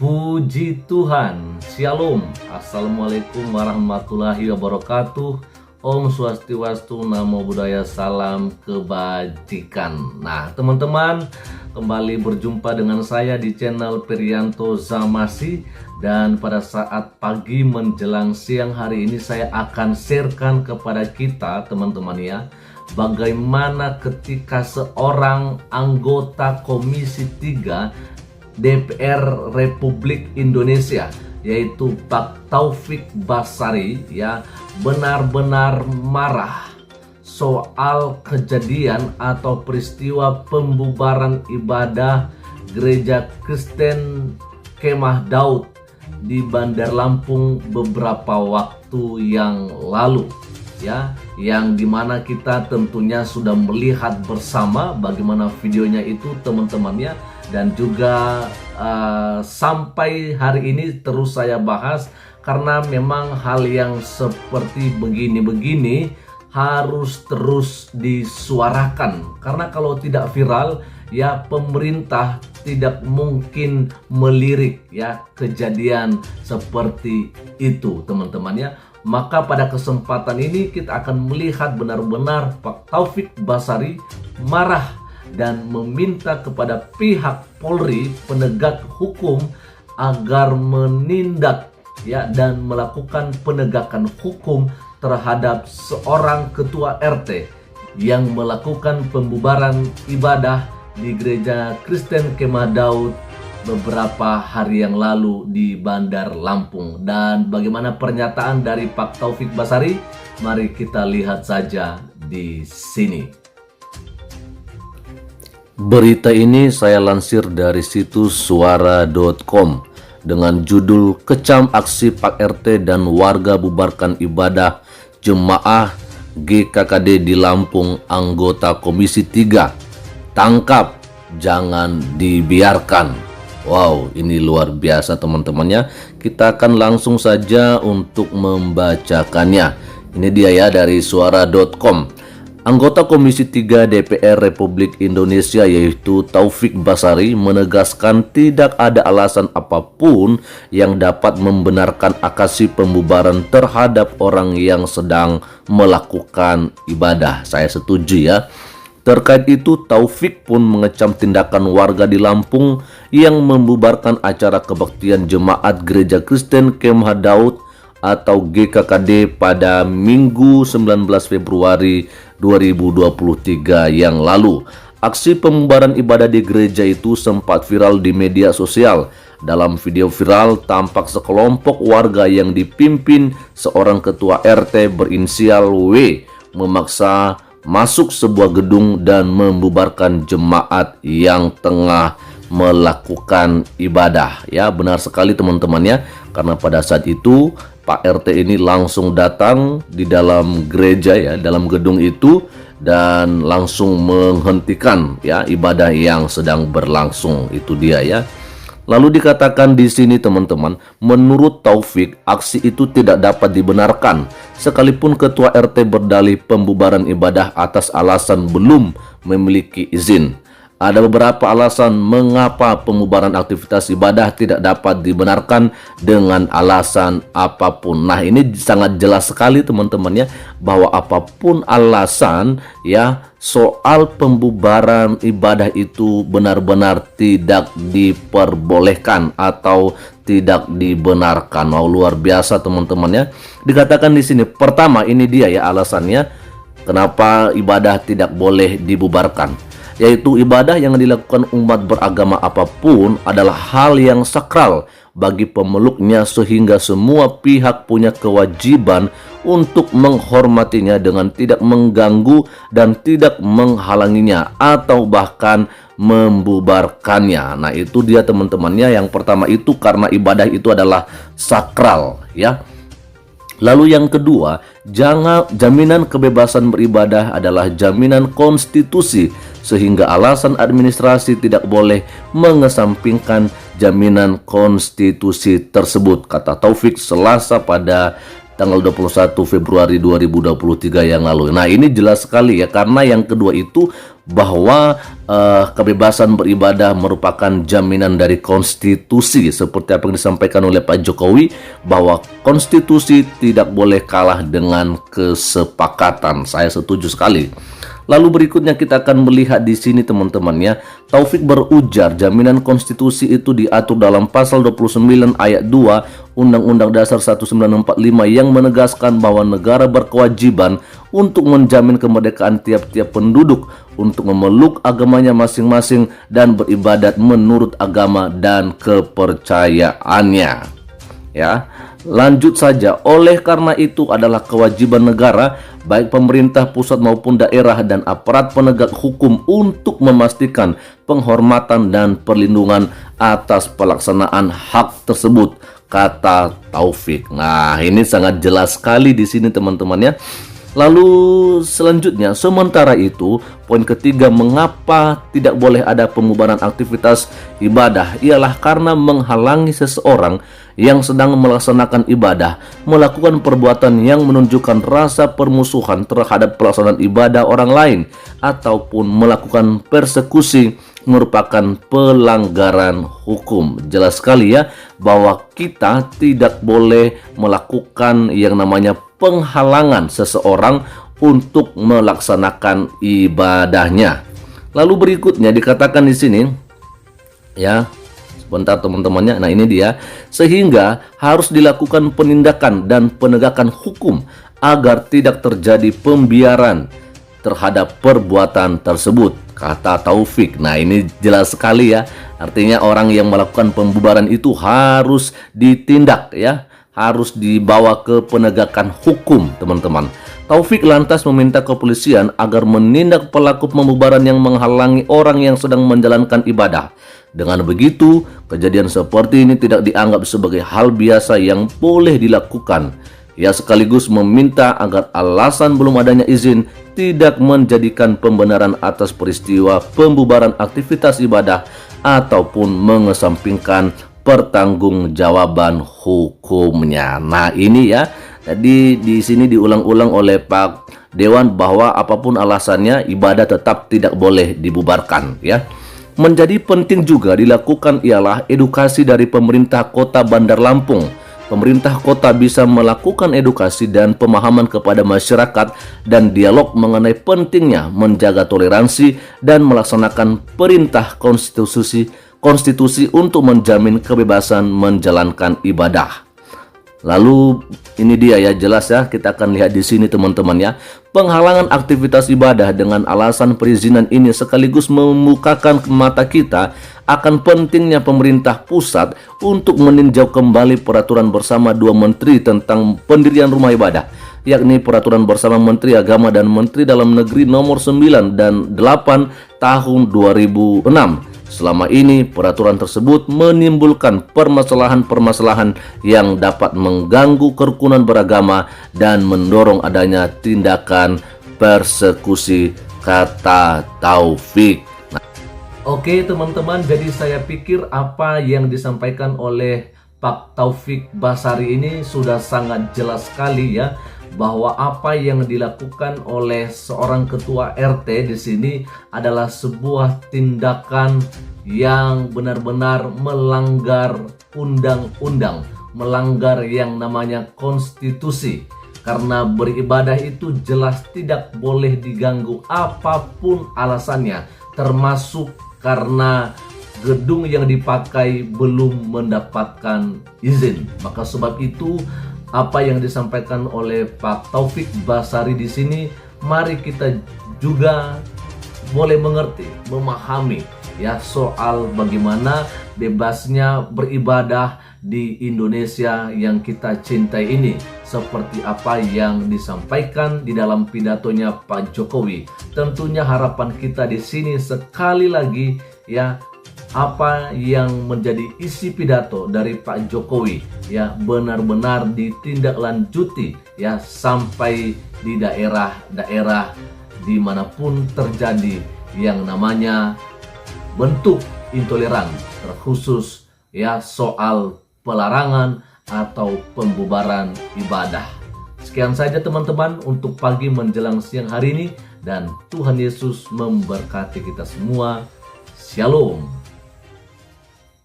Puji Tuhan, Shalom, Assalamualaikum warahmatullahi wabarakatuh. Om Swastiastu, Namo Buddhaya, salam kebajikan. Nah teman-teman, kembali berjumpa dengan saya di channel Priyanto Zamasi. Dan pada saat pagi menjelang siang hari ini saya akan sharekan kepada kita teman-teman ya, bagaimana ketika seorang anggota Komisi 3 DPR Republik Indonesia, yaitu Pak Taufik Basari ya, benar-benar marah soal kejadian atau peristiwa pembubaran ibadah Gereja Kristen Kemah Daud di Bandar Lampung beberapa waktu yang lalu ya, yang dimana kita tentunya sudah melihat bersama bagaimana videonya itu teman-teman ya. Dan juga sampai hari ini terus saya bahas karena memang hal yang seperti begini-begini harus terus disuarakan, karena kalau tidak viral ya pemerintah tidak mungkin melirik ya kejadian seperti itu teman-teman ya. Maka pada kesempatan ini kita akan melihat benar-benar Pak Taufik Basari marah dan meminta kepada pihak Polri penegak hukum agar menindak ya dan melakukan penegakan hukum terhadap seorang ketua RT yang melakukan pembubaran ibadah di Gereja Kristen Kemah Daud beberapa hari yang lalu di Bandar Lampung. Dan bagaimana pernyataan dari Pak Taufik Basari? Mari kita lihat saja di sini. Berita ini saya lansir dari situs suara.com dengan judul "Kecam Aksi Pak RT dan Warga Bubarkan Ibadah Jemaah GKKD di Lampung Anggota Komisi 3. Tangkap, jangan dibiarkan." Wow, ini luar biasa teman-temannya. Kita akan langsung saja untuk membacakannya. Ini dia ya dari suara.com. Anggota Komisi 3 DPR Republik Indonesia yaitu Taufik Basari menegaskan tidak ada alasan apapun yang dapat membenarkan aksi pembubaran terhadap orang yang sedang melakukan ibadah. Saya setuju ya. Terkait itu, Taufik pun mengecam tindakan warga di Lampung yang membubarkan acara kebaktian jemaat Gereja Kristen Kemah Daud atau GKKD pada Minggu 19 Februari 2023 yang lalu. Aksi pembubaran ibadah di gereja itu sempat viral di media sosial. Dalam video viral tampak sekelompok warga yang dipimpin seorang ketua RT berinisial W memaksa masuk sebuah gedung dan membubarkan jemaat yang tengah melakukan ibadah. Ya, benar sekali teman-teman ya, karena pada saat itu Pak RT ini langsung datang di dalam gereja ya, dalam gedung itu, dan langsung menghentikan ya ibadah yang sedang berlangsung. Itu dia ya. Lalu dikatakan di sini teman-teman, menurut Taufik aksi itu tidak dapat dibenarkan sekalipun ketua RT berdalih pembubaran ibadah atas alasan belum memiliki izin. Ada beberapa alasan mengapa pembubaran aktivitas ibadah tidak dapat dibenarkan dengan alasan apapun. Nah, ini sangat jelas sekali teman-teman ya, bahwa apapun alasan ya soal pembubaran ibadah itu benar-benar tidak diperbolehkan atau tidak dibenarkan. Wow, luar biasa teman-teman ya. Dikatakan di sini, pertama ini dia ya alasannya kenapa ibadah tidak boleh dibubarkan, yaitu ibadah yang dilakukan umat beragama apapun adalah hal yang sakral bagi pemeluknya sehingga semua pihak punya kewajiban untuk menghormatinya dengan tidak mengganggu dan tidak menghalanginya atau bahkan membubarkannya. Nah, itu dia teman-temannya. Yang pertama itu karena ibadah itu adalah sakral ya. Lalu yang kedua, jaminan kebebasan beribadah adalah jaminan konstitusi sehingga alasan administrasi tidak boleh mengesampingkan jaminan konstitusi tersebut, kata Taufik Selasa pada tanggal 21 Februari 2023 yang lalu. Nah, ini jelas sekali ya, karena yang kedua itu bahwa kebebasan beribadah merupakan jaminan dari konstitusi, seperti apa yang disampaikan oleh Pak Jokowi, bahwa konstitusi tidak boleh kalah dengan kesepakatan. Saya setuju sekali. Lalu berikutnya kita akan melihat di sini teman-teman ya. Taufik berujar jaminan konstitusi itu diatur dalam pasal 29 ayat 2 Undang-Undang Dasar 1945 yang menegaskan bahwa negara berkewajiban untuk menjamin kemerdekaan tiap-tiap penduduk untuk memeluk agamanya masing-masing dan beribadat menurut agama dan kepercayaannya. Ya, lanjut saja. Oleh karena itu adalah kewajiban negara, baik pemerintah pusat maupun daerah dan aparat penegak hukum, untuk memastikan penghormatan dan perlindungan atas pelaksanaan hak tersebut, kata Taufik. Nah, ini sangat jelas sekali di sini teman-teman ya. Lalu selanjutnya, sementara itu, poin ketiga mengapa tidak boleh ada pembubaran aktivitas ibadah ialah karena menghalangi seseorang yang sedang melaksanakan ibadah melakukan perbuatan yang menunjukkan rasa permusuhan terhadap pelaksanaan ibadah orang lain ataupun melakukan persekusi merupakan pelanggaran hukum. Jelas sekali ya bahwa kita tidak boleh melakukan yang namanya penghalangan seseorang untuk melaksanakan ibadahnya. Lalu berikutnya dikatakan di sini ya, sebentar teman-temannya. Nah, ini dia. Sehingga harus dilakukan penindakan dan penegakan hukum agar tidak terjadi pembiaran terhadap perbuatan tersebut, kata Taufik. Nah, ini jelas sekali ya. Artinya orang yang melakukan pembubaran itu harus ditindak ya, harus dibawa ke penegakan hukum, teman-teman. Taufik lantas meminta kepolisian agar menindak pelaku pembubaran yang menghalangi orang yang sedang menjalankan ibadah. Dengan begitu, kejadian seperti ini tidak dianggap sebagai hal biasa yang boleh dilakukan. Ia sekaligus meminta agar alasan belum adanya izin tidak menjadikan pembenaran atas peristiwa pembubaran aktivitas ibadah ataupun mengesampingkan pertanggungjawaban hukumnya. Nah, ini ya. Jadi di sini diulang-ulang oleh Pak Dewan bahwa apapun alasannya ibadah tetap tidak boleh dibubarkan ya. Menjadi penting juga dilakukan ialah edukasi dari pemerintah Kota Bandar Lampung. Pemerintah kota bisa melakukan edukasi dan pemahaman kepada masyarakat dan dialog mengenai pentingnya menjaga toleransi dan melaksanakan perintah konstitusi untuk menjamin kebebasan menjalankan ibadah. Lalu ini dia ya, jelas ya, kita akan lihat di sini teman-teman ya. Penghalangan aktivitas ibadah dengan alasan perizinan ini sekaligus membukakan mata kita akan pentingnya pemerintah pusat untuk meninjau kembali peraturan bersama dua menteri tentang pendirian rumah ibadah, yakni peraturan bersama Menteri Agama dan Menteri Dalam Negeri nomor 9 dan 8 tahun 2006. Selama ini peraturan tersebut menimbulkan permasalahan-permasalahan yang dapat mengganggu kerukunan beragama dan mendorong adanya tindakan persekusi, kata Taufik. Oke teman-teman, jadi saya pikir apa yang disampaikan oleh Pak Taufik Basari ini sudah sangat jelas sekali ya, bahwa apa yang dilakukan oleh seorang ketua RT di sini adalah sebuah tindakan yang benar-benar melanggar undang-undang, melanggar yang namanya konstitusi. Karena beribadah itu jelas tidak boleh diganggu apapun alasannya, termasuk karena gedung yang dipakai belum mendapatkan izin. Maka sebab itu apa yang disampaikan oleh Pak Taufik Basari di sini, mari kita juga boleh mengerti, memahami ya soal bagaimana bebasnya beribadah di Indonesia yang kita cintai ini, seperti apa yang disampaikan di dalam pidatonya Pak Jokowi. Tentunya harapan kita di sini sekali lagi ya, apa yang menjadi isi pidato dari Pak Jokowi ya benar-benar ditindaklanjuti ya sampai di daerah-daerah dimanapun terjadi yang namanya bentuk intoleran, terkhusus ya soal pelarangan atau pembubaran ibadah. Sekian saja teman-teman untuk pagi menjelang siang hari ini, dan Tuhan Yesus memberkati kita semua. Shalom.